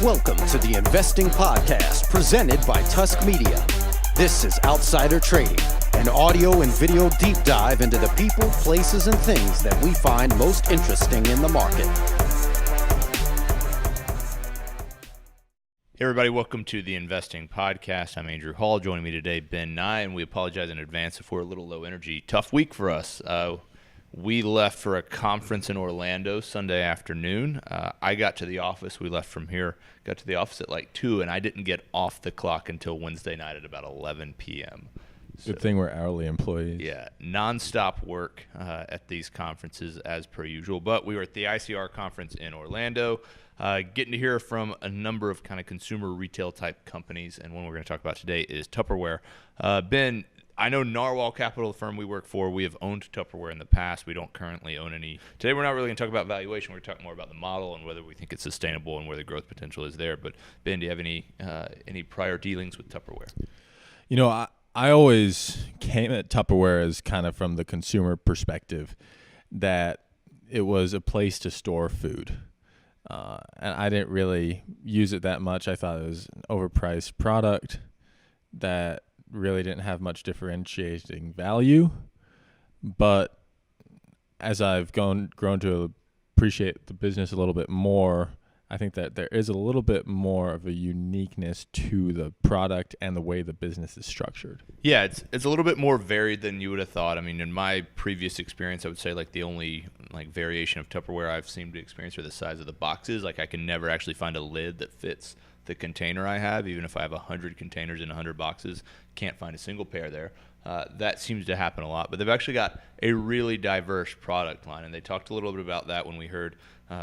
Welcome to the Investing Podcast presented by Tusk Media. This is Outsider Trading, an audio and video deep dive into the people, places, and things that we find most interesting in the market. Hey everybody, welcome to the Investing Podcast. I'm Andrew Hall. Joining me today, Ben Nye, and we apologize in advance if we're a little low energy. Tough week for us. We left for a conference in Orlando Sunday afternoon. I got to the office. We left from here, got to the office at like 2, and I didn't get off the clock until Wednesday night at about 11 p.m. Good thing we're hourly employees. Yeah, nonstop work at these conferences as per usual. But we were at the ICR Conference in Orlando, getting to hear from a number of kind of consumer retail type companies. And one we're going to talk about today is Tupperware. Ben, I know Narwhal Capital, the firm we work for, we have owned Tupperware in the past. We don't currently own any. Today we're not really going to talk about valuation. We're going to talk more about the model and whether we think it's sustainable and where the growth potential is there. But Ben, do you have any prior dealings with Tupperware? You know, I always came at Tupperware as kind of from the consumer perspective that it was a place to store food. And I didn't really use it that much. I thought it was an overpriced product that really didn't have much differentiating value. But as I've grown to appreciate the business a little bit more, I think that there is a little bit more of a uniqueness to the product and the way the business is structured. Yeah, it's a little bit more varied than you would have thought. I mean, in my previous experience, I would say like the only like variation of Tupperware I've seemed to experience are the size of the boxes. Like I can never actually find a lid that fits the container I have, even if I have 100 containers and 100 boxes, can't find a single pair there. That seems to happen a lot, but they've actually got a really diverse product line, and they talked a little bit about that when we heard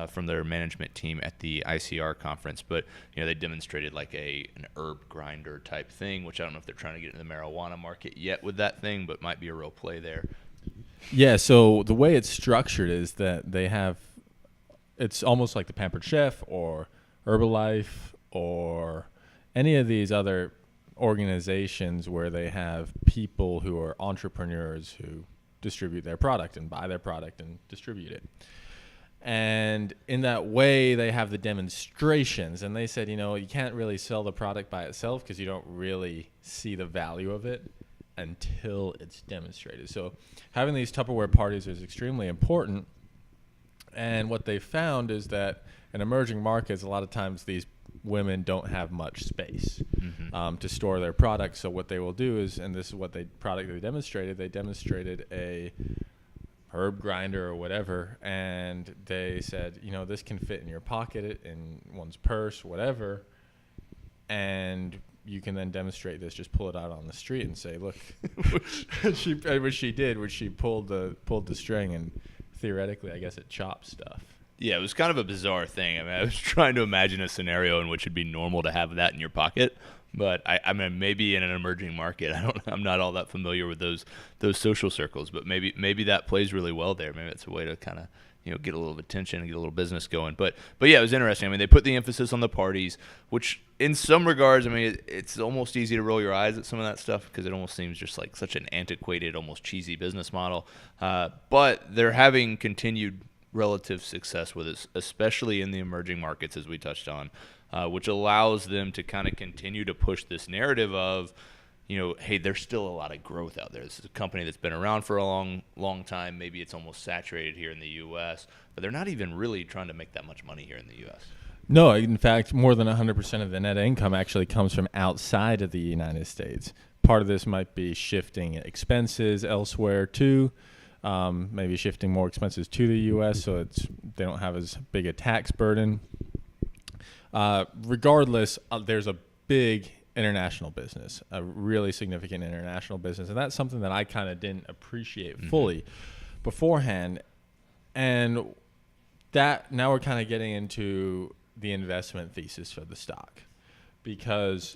from their management team at the ICR conference. But you know, they demonstrated like an herb grinder type thing, which I don't know if they're trying to get into the marijuana market yet with that thing, but might be a real play there. Yeah, so the way it's structured is that they have, it's almost like the Pampered Chef or Herbalife or any of these other organizations where they have people who are entrepreneurs who distribute their product and buy their product and distribute it. And in that way, they have the demonstrations. And they said, you know, you can't really sell the product by itself because you don't really see the value of it until it's demonstrated. So having these Tupperware parties is extremely important. And what they found is that in emerging markets, a lot of times these women don't have much space to store their products. So what they will do is, and this is what they demonstrated a herb grinder or whatever, and they said, you know, this can fit in your pocket, in one's purse, whatever, and you can then demonstrate this. Just pull it out on the street and say, look, what she did was she pulled the string, and theoretically, I guess it chops stuff. Yeah, it was kind of a bizarre thing. I mean, I was trying to imagine a scenario in which it'd be normal to have that in your pocket, but I mean, maybe in an emerging market, I'm not all that familiar with those social circles, but maybe that plays really well there. Maybe it's a way to kind of, you know, get a little attention and get a little business going. But yeah, it was interesting. I mean, they put the emphasis on the parties, which in some regards, I mean, it's almost easy to roll your eyes at some of that stuff because it almost seems just like such an antiquated, almost cheesy business model. But they're having continued relative success with it, especially in the emerging markets, as we touched on, which allows them to kind of continue to push this narrative of, you know, hey, there's still a lot of growth out there. This is a company that's been around for a long time. Maybe it's almost saturated here in the U.S., but they're not even really trying to make that much money here in the U.S. No, in fact, more than 100% of the net income actually comes from outside of the United States. Part of this might be shifting expenses elsewhere too. Maybe shifting more expenses to the U.S. so they don't have as big a tax burden. Regardless, there's a big international business, a really significant international business, and that's something that I kind of didn't appreciate fully beforehand. And that now we're kind of getting into the investment thesis for the stock, because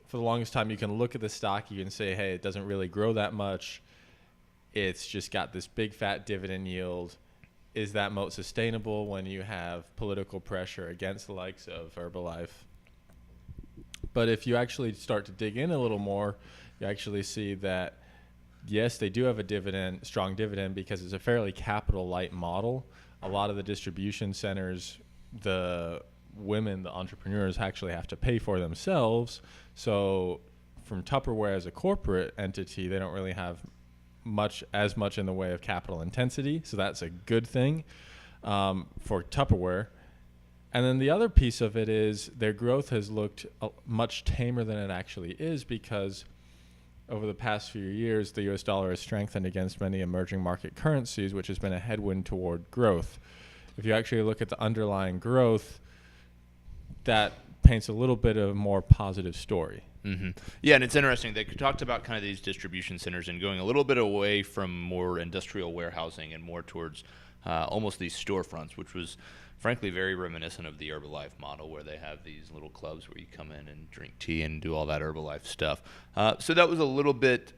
for the longest time you can look at the stock, you can say, hey, it doesn't really grow that much. It's just got this big fat dividend yield. Is that moat sustainable when you have political pressure against the likes of Herbalife? But if you actually start to dig in a little more, you actually see that, yes, they do have a strong dividend because it's a fairly capital light model. A lot of the distribution centers, the women, the entrepreneurs, actually have to pay for themselves. So from Tupperware as a corporate entity, they don't really have as much in the way of capital intensity. So that's a good thing for Tupperware. And then the other piece of it is their growth has looked much tamer than it actually is, because over the past few years, the US dollar has strengthened against many emerging market currencies, which has been a headwind toward growth. If you actually look at the underlying growth, that paints a little bit of a more positive story. Mm-hmm. Yeah, and it's interesting. They talked about kind of these distribution centers and going a little bit away from more industrial warehousing and more towards almost these storefronts, which was frankly very reminiscent of the Herbalife model, where they have these little clubs where you come in and drink tea and do all that Herbalife stuff. So that was a little bit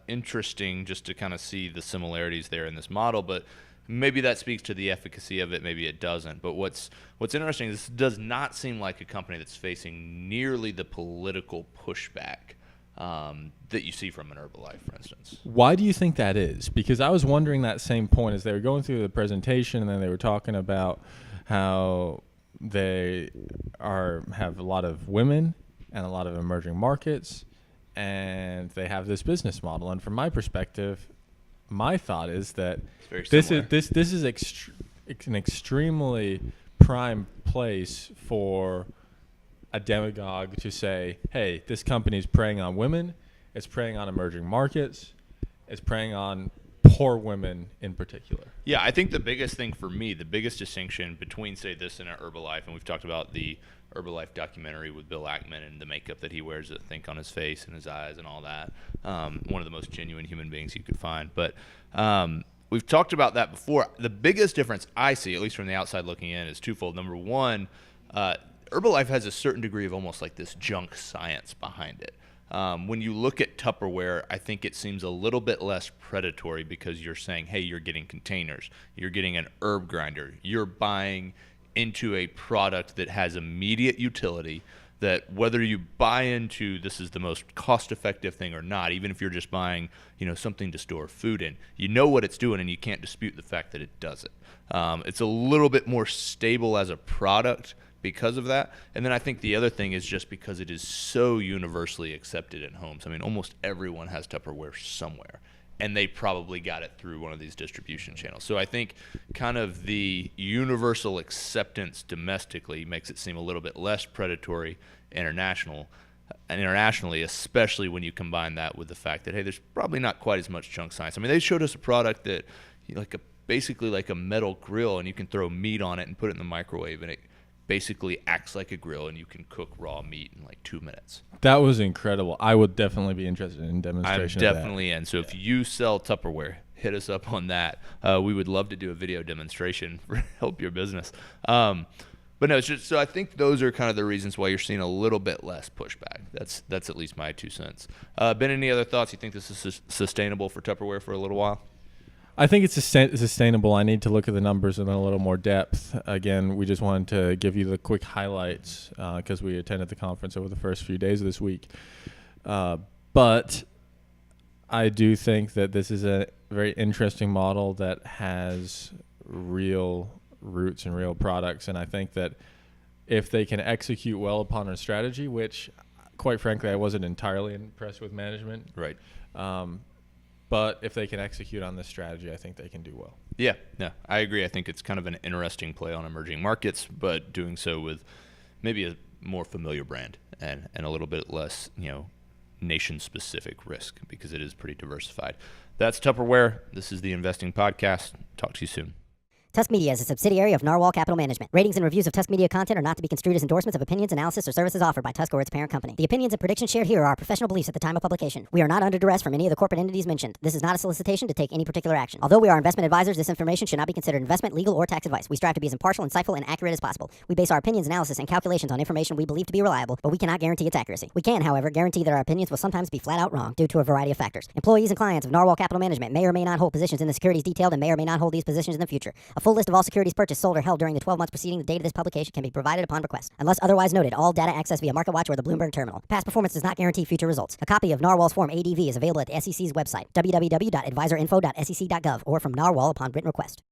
interesting just to kind of see the similarities there in this model, but maybe that speaks to the efficacy of it, maybe it doesn't. But what's interesting is this does not seem like a company that's facing nearly the political pushback that you see from an Herbalife, for instance. Why do you think that is? Because I was wondering that same point as they were going through the presentation, and then they were talking about how they have a lot of women and a lot of emerging markets, and they have this business model. And from my perspective, my thought is that this is an extremely prime place for a demagogue to say, hey, this company is preying on women, it's preying on emerging markets, it's preying on poor women in particular. Yeah, I think the biggest thing for me, the biggest distinction between, say, this and an Herbalife, and we've talked about the Herbalife documentary with Bill Ackman and the makeup that he wears, I think, on his face and his eyes and all that. One of the most genuine human beings you could find. But we've talked about that before. The biggest difference I see, at least from the outside looking in, is twofold. Number one, Herbalife has a certain degree of almost like this junk science behind it. When you look at Tupperware, I think it seems a little bit less predatory, because you're saying, hey, you're getting containers, you're getting an herb grinder, you're buying into a product that has immediate utility, that whether you buy into this is the most cost-effective thing or not, even if you're just buying, something to store food in, you know what it's doing and you can't dispute the fact that it does it. It's a little bit more stable as a product because of that. And then I think the other thing is just because it is so universally accepted in homes. I mean, almost everyone has Tupperware somewhere, and they probably got it through one of these distribution channels. So I think kind of the universal acceptance domestically makes it seem a little bit less predatory internationally, especially when you combine that with the fact that, hey, there's probably not quite as much junk science. I mean, they showed us a product that basically like a metal grill, and you can throw meat on it and put it in the microwave, and it basically acts like a grill, and you can cook raw meat in like 2 minutes. That was incredible. I would definitely be interested in demonstration. I'm definitely in. So if you sell Tupperware, hit us up on that. We would love to do a video demonstration for help your business. But no, it's just, so I think those are kind of the reasons why you're seeing a little bit less pushback. That's at least my 2 cents. Ben, any other thoughts? You think this is sustainable for Tupperware for a little while? I think it's sustainable. I need to look at the numbers in a little more depth. Again, we just wanted to give you the quick highlights because we attended the conference over the first few days of this week. But I do think that this is a very interesting model that has real roots and real products. And I think that if they can execute well upon their strategy, which, quite frankly, I wasn't entirely impressed with management. Right. But if they can execute on this strategy, I think they can do well. Yeah, no, I agree. I think it's kind of an interesting play on emerging markets, but doing so with maybe a more familiar brand and a little bit less, nation-specific risk, because it is pretty diversified. That's Tupperware. This is the Investing Podcast. Talk to you soon. Tusk Media is a subsidiary of Narwhal Capital Management. Ratings and reviews of Tusk Media content are not to be construed as endorsements of opinions, analysis, or services offered by Tusk or its parent company. The opinions and predictions shared here are our professional beliefs at the time of publication. We are not under duress from any of the corporate entities mentioned. This is not a solicitation to take any particular action. Although we are investment advisors, this information should not be considered investment, legal, or tax advice. We strive to be as impartial, insightful, and accurate as possible. We base our opinions, analysis, and calculations on information we believe to be reliable, but we cannot guarantee its accuracy. We can, however, guarantee that our opinions will sometimes be flat out wrong due to a variety of factors. Employees and clients of Narwhal Capital Management may or may not hold positions in the securities detailed and may or may not hold these positions in the future. A full list of all securities purchased, sold, or held during the 12 months preceding the date of this publication can be provided upon request. Unless otherwise noted, all data accessed via MarketWatch or the Bloomberg terminal. Past performance does not guarantee future results. A copy of Narwhal's Form ADV is available at the SEC's website, www.advisorinfo.sec.gov, or from Narwhal upon written request.